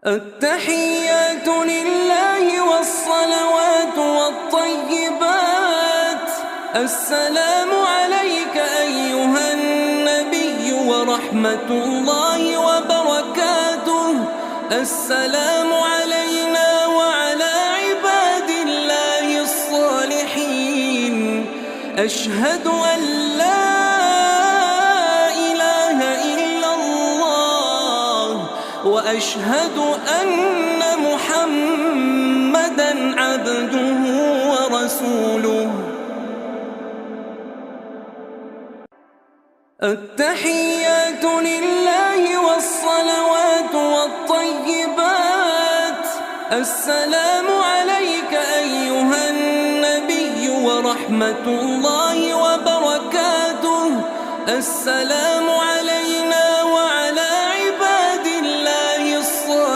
التحيات لله والصلوات والطيبات. السلام عليك أيها النبي ورحمة الله وبركاته. السلام علينا وعلى عباد الله الصالحين. أشهد أن لا إله إلا الله وأشهد أن محمدًا عبده ورسوله. التحيات لله والصلوات والطيبات. السلام عليك أيها النبي ورحمة الله وبركاته. السلام عليك